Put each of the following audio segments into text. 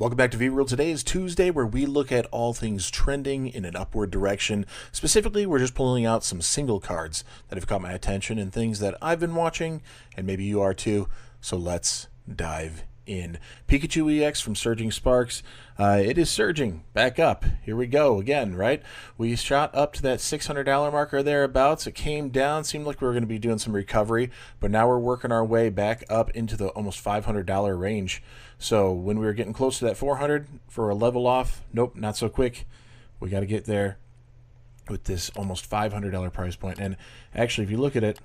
Welcome back to VReal. Today is Tuesday, where we look at all things trending in an upward direction. Specifically, we're just pulling out some single cards that have caught my attention and things that I've been watching, and maybe you are too. So let's dive in. Pikachu EX from Surging Sparks. It is surging back up. Here we go again, right? We shot up to that $600 marker thereabouts. It came down, seemed like we were going to be doing some recovery, but now we're working our way back up into the almost $500 range. So when we were getting close to that 400 for a level off, nope, not so quick. We got to get there with this almost $500 price point. And actually, if you look at it,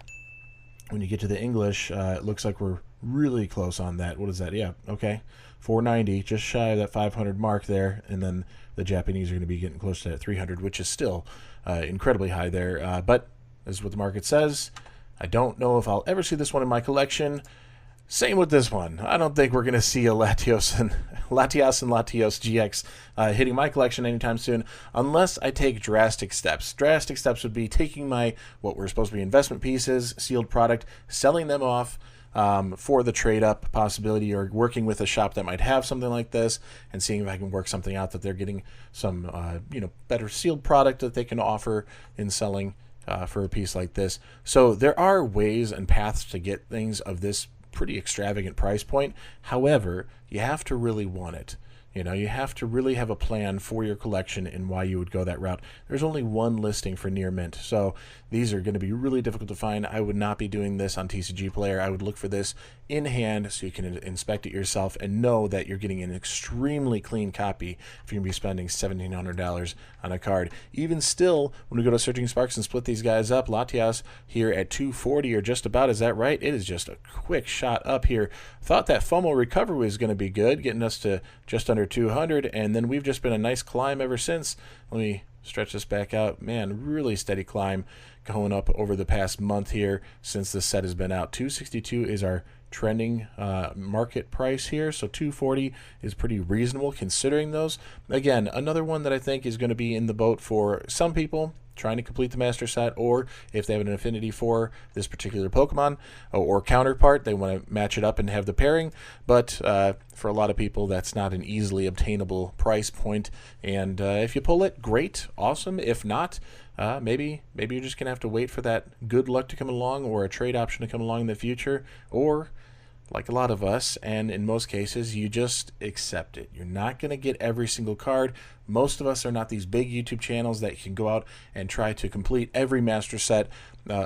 when you get to the English, it looks like we're really close on that. What is that? Yeah, okay. 490, just shy of that 500 mark there. And then the Japanese are going to be getting close to that 300, which is still incredibly high there. But this is what the market says. I don't know if I'll ever see this one in my collection. Same with this one. I don't think we're going to see a Latias and Latios GX hitting my collection anytime soon, unless I take drastic steps. Drastic steps would be taking my, what were supposed to be investment pieces, sealed product, selling them off for the trade-up possibility, or working with a shop that might have something like this and seeing if I can work something out that they're getting some better sealed product that they can offer in selling for a piece like this. So there are ways and paths to get things of this pretty extravagant price point. However, you have to really want it. You have to really have a plan for your collection and why you would go that route. There's only one listing for near mint, so these are going to be really difficult to find. I would not be doing this on TCG Player. I would look for this in hand so you can inspect it yourself and know that you're getting an extremely clean copy if you're going to be spending $1,700 on a card. Even still, when we go to Surging Sparks and split these guys up, Latias here at 240 or just about, is that right? It is just a quick shot up here. Thought that FOMO recovery was going to be good, getting us to just under 200, and then we've just been a nice climb ever since. Let me stretch this back out. Man, really steady climb going up over the past month here since this set has been out. 262 is our trending market price here, so 240 is pretty reasonable considering those. Again, another one that I think is going to be in the boat for some people trying to complete the master set, or if they have an affinity for this particular Pokemon or counterpart, they want to match it up and have the pairing. But for a lot of people, that's not an easily obtainable price point. And if you pull it, great, awesome. If not, maybe you're just gonna have to wait for that good luck to come along, or a trade option to come along in the future, or like a lot of us, and in most cases, you just accept it. You're not going to get every single card. Most of us are not these big YouTube channels that can go out and try to complete every master set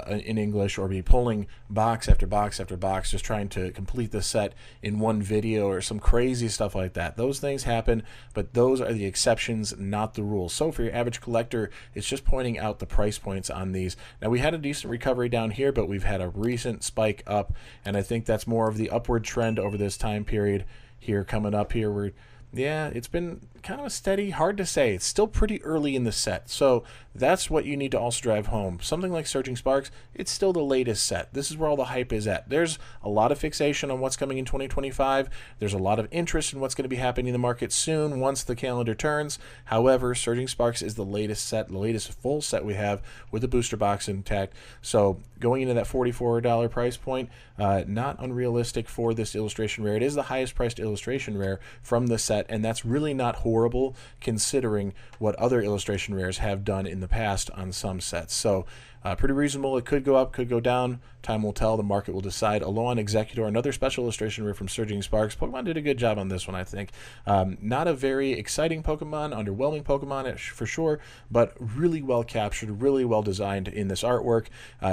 in English, or be pulling box after box after box, just trying to complete the set in one video or some crazy stuff like that. Those things happen, but those are the exceptions, not the rules. So for your average collector, it's just pointing out the price points on these. Now, we had a decent recovery down here, but we've had a recent spike up, and I think that's more of the upward trend over this time period here coming up here. Yeah, it's been kind of steady, hard to say. It's still pretty early in the set, so that's what you need to also drive home. Something like Surging Sparks, it's still the latest set. This is where all the hype is at. There's a lot of fixation on what's coming in 2025. There's a lot of interest in what's going to be happening in the market soon once the calendar turns. However, Surging Sparks is the latest set, the latest full set we have with the booster box intact. So going into that $44 price point, not unrealistic for this illustration rare. It is the highest priced illustration rare from the set, and that's really not horrible considering what other illustration rares have done in the past on some sets. So pretty reasonable. It could go up, could go down. Time will tell. The market will decide. Alolan Executor, another special illustration rare from Surging Sparks. Pokemon did a good job on this one, I think. Not a very exciting Pokemon, underwhelming Pokemon for sure, but really well captured, really well designed in this artwork,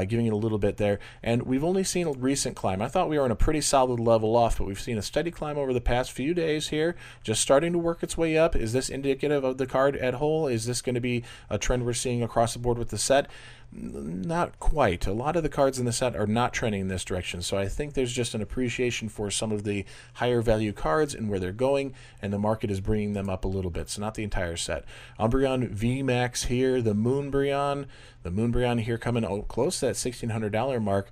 giving it a little bit there. And we've only seen a recent climb. I thought we were on a pretty solid level off, but we've seen a steady climb over the past few days here, just starting to work its way up. Is this indicative of the card at whole? Is this going to be a trend we're seeing across the board with the set? Not quite. A lot of the cards in the set are not trending in this direction, so I think there's just an appreciation for some of the higher value cards and where they're going, and the market is bringing them up a little bit, so not the entire set. Umbreon VMAX here, the Moonbreon here coming close to that $1,600 mark.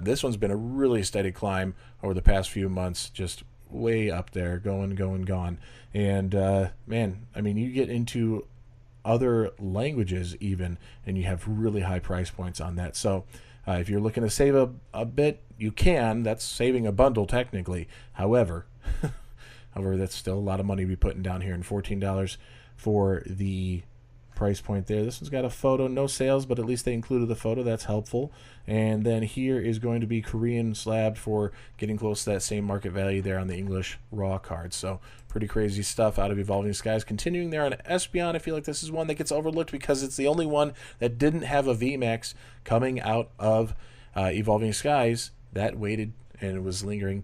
This one's been a really steady climb over the past few months, just way up there, gone. And man, I mean, you get into other languages even, and you have really high price points on that. So if you're looking to save a bit, you can. That's saving a bundle technically. However, However, that's still a lot of money to be putting down here, and $14 for the price point there. This one's got a photo, no sales, but at least they included the photo. That's helpful. And then here is going to be Korean slab for getting close to that same market value there on the English raw cards. So pretty crazy stuff out of Evolving Skies. Continuing there on Espeon, I feel like this is one that gets overlooked because it's the only one that didn't have a VMAX coming out of Evolving Skies. That waited and it was lingering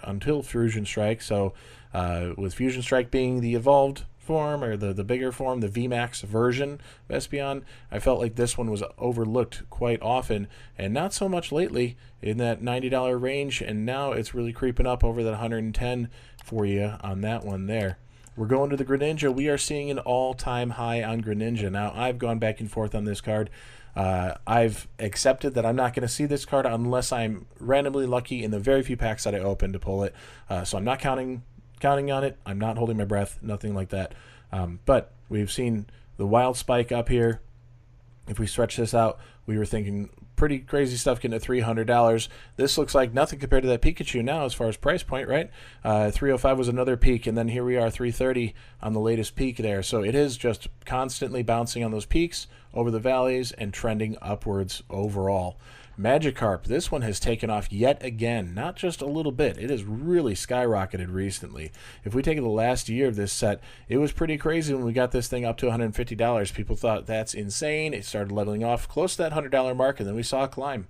until Fusion Strike. So with Fusion Strike being the evolved form, or the bigger form, the VMAX version of Espeon, I felt like this one was overlooked quite often, and not so much lately, in that $90 range, and now it's really creeping up over that $110 for you on that one there. We're going to the Greninja. We are seeing an all-time high on Greninja. Now, I've gone back and forth on this card. I've accepted that I'm not going to see this card unless I'm randomly lucky in the very few packs that I open to pull it. So I'm not counting on it. I'm not holding my breath, nothing like that. But we've seen the wild spike up here. If we stretch this out, we were thinking pretty crazy stuff getting to $300. This looks like nothing compared to that Pikachu now as far as price point, right? 305 was another peak, and then here we are, 330 on the latest peak there. So it is just constantly bouncing on those peaks, over the valleys, and trending upwards overall. Magikarp, this one has taken off yet again, not just a little bit. It has really skyrocketed recently. If we take the last year of this set, it was pretty crazy when we got this thing up to $150. People thought that's insane. It started leveling off close to that $100 mark, and then we saw a climb.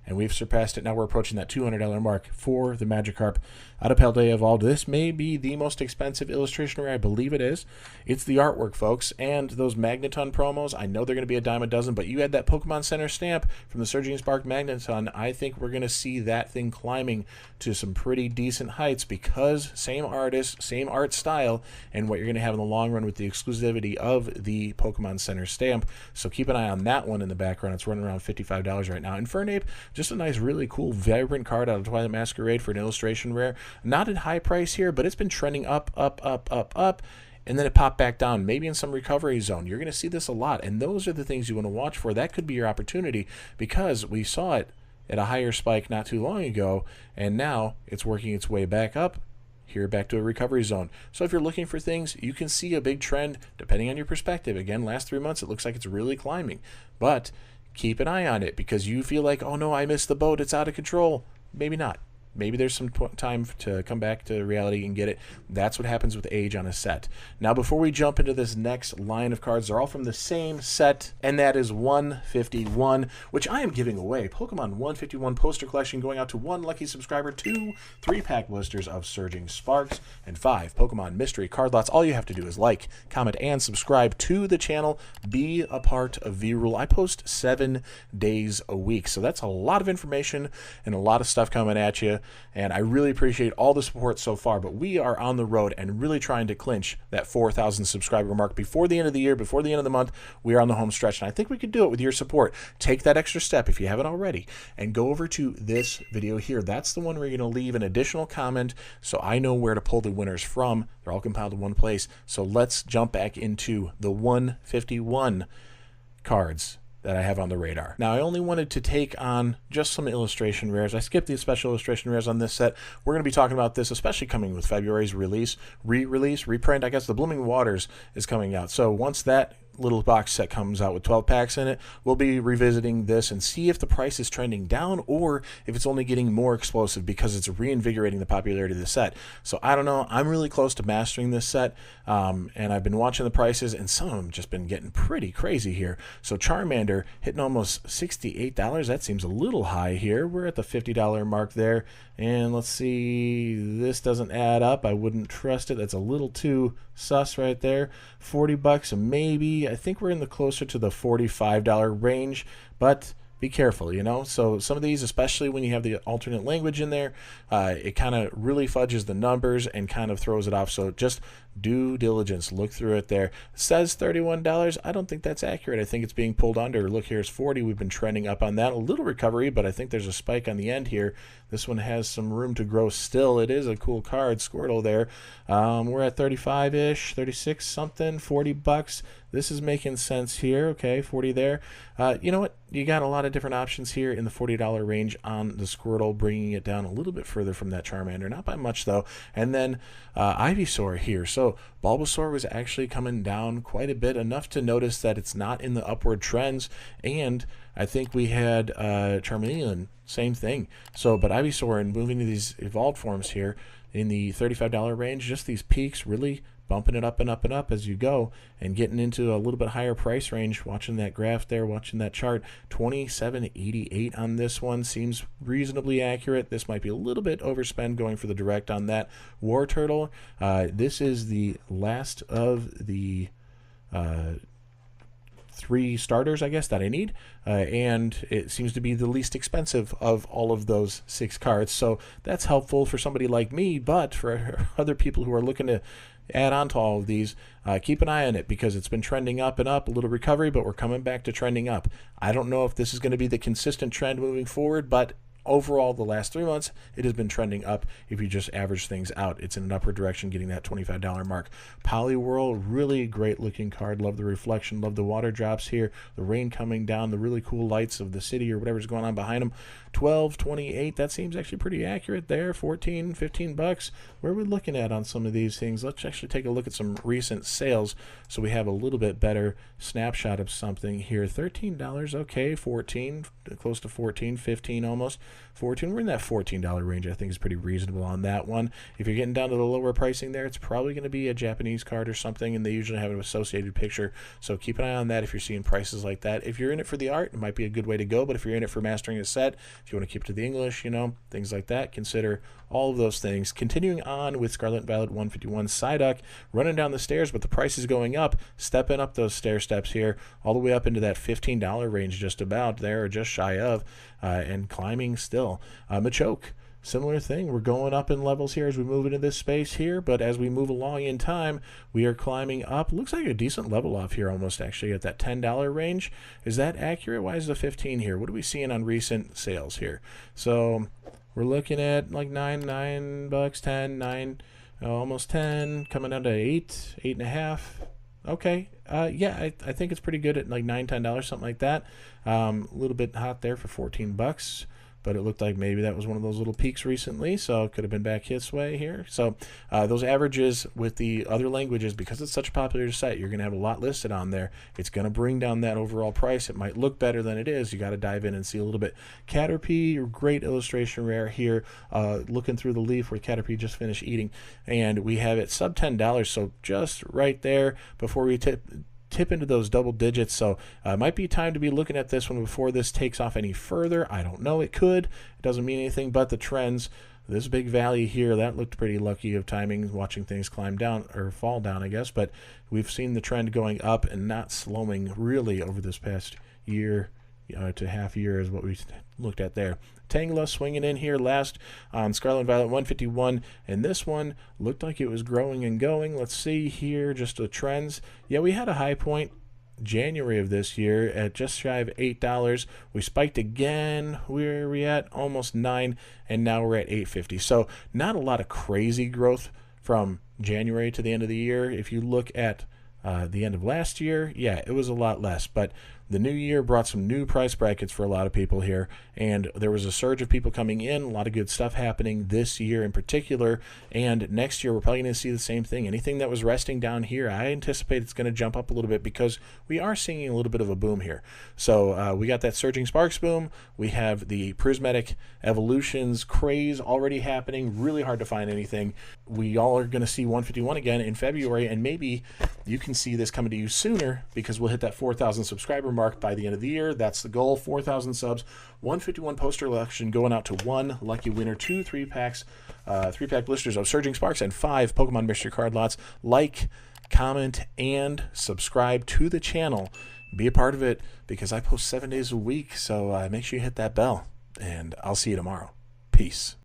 And we've surpassed it. Now we're approaching that $200 mark for the Magikarp out of Paldea Evolved. This may be the most expensive illustration rare. I believe it is. It's the artwork, folks. And those Magneton promos, I know they're going to be a dime a dozen, but you had that Pokemon Center stamp from the Surging Spark Magneton. I think we're going to see that thing climbing to some pretty decent heights because same artist, same art style, and what you're going to have in the long run with the exclusivity of the Pokemon Center stamp. So keep an eye on that one in the background. It's running around $55 right now. And Infernape, just a nice, really cool, vibrant card out of Twilight Masquerade for an illustration rare. Not at high price here, but it's been trending up, and then it popped back down, maybe in some recovery zone. You're going to see this a lot, and those are the things you want to watch for. That could be your opportunity because we saw it at a higher spike not too long ago, and now it's working its way back up, here back to a recovery zone. So if you're looking for things, you can see a big trend depending on your perspective. Again, last 3 months, it looks like it's really climbing, but keep an eye on it because you feel like, oh no, I missed the boat, it's out of control. Maybe not. Maybe there's some time to come back to reality and get it. That's what happens with age on a set. Now, before we jump into this next line of cards, they're all from the same set, and that is 151, which I am giving away. Pokemon 151 poster collection going out to one lucky subscriber, 2 3-pack blisters of Surging Sparks, and 5 Pokemon mystery card lots. All you have to do is like, comment, and subscribe to the channel. Be a part of V-Rule. I post 7 days a week, so that's a lot of information and a lot of stuff coming at you. And I really appreciate all the support so far, but we are on the road and really trying to clinch that 4,000 subscriber mark before the end of the year, before the end of the month. We are on the home stretch, and I think we could do it with your support. Take that extra step if you haven't already, and go over to this video here. That's the one where you're going to leave an additional comment so I know where to pull the winners from. They're all compiled in one place. So let's jump back into the 151 cards that I have on the radar. Now, I only wanted to take on just some illustration rares. I skipped the special illustration rares on this set. We're going to be talking about this, especially coming with February's reprint. I guess the Blooming Waters is coming out. So once that little box set comes out with 12 packs in it, we'll be revisiting this and see if the price is trending down or if it's only getting more explosive because it's reinvigorating the popularity of the set. So I don't know. I'm really close to mastering this set, and I've been watching the prices, and some of them just been getting pretty crazy here. So Charmander hitting almost $68. That seems a little high here. We're at the $50 mark there, and let's see. This doesn't add up. I wouldn't trust it. That's a little too sus right there. $40 maybe. I think we're in the closer to the $45 range, but be careful, you know. So some of these, especially when you have the alternate language in there, it kind of really fudges the numbers and kind of throws it off. So just due diligence. Look through it there. It says $31. I don't think that's accurate. I think it's being pulled under. Look, here's 40. We've been trending up on that. A little recovery, but I think there's a spike on the end here. This one has some room to grow still. It is a cool card, Squirtle there. We're at 35-ish, 36 something, $40. This is making sense here. Okay, 40 there. You know what? You got a lot of different options here in the $40 range on the Squirtle, bringing it down a little bit further from that Charmander. Not by much, though. And then Ivysaur here. So Bulbasaur was actually coming down quite a bit, enough to notice that it's not in the upward trends. And I think we had Charmeleon, same thing. So, but Ivysaur, and moving to these evolved forms here in the $35 range, just these peaks really bumping it up and up and up as you go, and getting into a little bit higher price range. Watching that graph there, watching that chart, $27.88 on this one seems reasonably accurate. This might be a little bit overspend going for the direct on that. War Turtle, this is the last of the 3 starters, I guess, that I need, and it seems to be the least expensive of all of those 6 cards, so that's helpful for somebody like me. But for other people who are looking to add on to all of these, keep an eye on it, because it's been trending up and up, a little recovery, but we're coming back to trending up. I don't know if this is going to be the consistent trend moving forward, but overall, the last 3 months, it has been trending up. If you just average things out, it's in an upward direction, getting that $25 mark. Poliwhirl, really great looking card. Love the reflection, love the water drops here, the rain coming down, the really cool lights of the city or whatever's going on behind them. $12.28, that seems actually pretty accurate there. $14, $15. Where are we looking at on some of these things? Let's actually take a look at some recent sales so we have a little bit better snapshot of something here. $13, okay. 14, close to 14, 15 almost. 14, we're in that $14 range. I think is pretty reasonable on that one. If you're getting down to the lower pricing there, it's probably going to be a Japanese card or something, and they usually have an associated picture, so keep an eye on that if you're seeing prices like that. If you're in it for the art, it might be a good way to go, but if you're in it for mastering a set, if you want to keep to the English, you know, things like that, consider all of those things. Continuing on with Scarlet and Violet 151, Psyduck running down the stairs, but the price is going up, stepping up those stair steps here, all the way up into that $15 range, just about there, or just shy of, and climbing still. Machoke, similar thing. We're going up in levels here as we move into this space here, but as we move along in time, we are climbing up. Looks like a decent level off here, almost actually at that $10 range. Is that accurate? Why is the 15 here? What are we seeing on recent sales here? So we're looking at like $9, 10, 9, almost 10, coming down to 8, 8.5. Okay, yeah, I think it's pretty good at like $9, $10, something like that. A little bit hot there for $14, but it looked like maybe that was one of those little peaks recently, so it could have been back this way here. So those averages with the other languages, because it's such a popular site, you're going to have a lot listed on there. It's going to bring down that overall price. It might look better than it is. You got to dive in and see a little bit. Caterpie, great illustration rare here, looking through the leaf where Caterpie just finished eating, and we have it sub $10, so just right there before we tip into those double digits. So it might be time to be looking at this one before this takes off any further. I don't know, it could. It doesn't mean anything, but the trends, this big valley here, that looked pretty lucky of timing, watching things climb down, or fall down, I guess, but we've seen the trend going up and not slowing really over this past year to half year is what we looked at there. Tangela swinging in here last on Scarlet and Violet 151, and this one looked like it was growing and going. Let's see here, just the trends. Yeah, we had a high point January of this year at just shy of $8. We spiked again. Where are we at? Almost $9, and now we're at $8.50. So not a lot of crazy growth from January to the end of the year. If you look at the end of last year, yeah, it was a lot less, but the new year brought some new price brackets for a lot of people here, and there was a surge of people coming in, a lot of good stuff happening this year in particular, and next year we're probably going to see the same thing. Anything that was resting down here, I anticipate it's going to jump up a little bit because we are seeing a little bit of a boom here. So we got that Surging Sparks boom, we have the Prismatic Evolutions craze already happening, really hard to find anything. We all are going to see 151 again in February, and maybe you can see this coming to you sooner because we'll hit that 4,000 subscriber mark by the end of the year. That's the goal, 4,000 subs, 151 poster election going out to one lucky winner, 2 3-packs, 3-pack blisters of Surging Sparks, and 5 Pokemon mystery card lots. Like, comment, and subscribe to the channel. Be a part of it because I post 7 days a week, so make sure you hit that bell, and I'll see you tomorrow. Peace.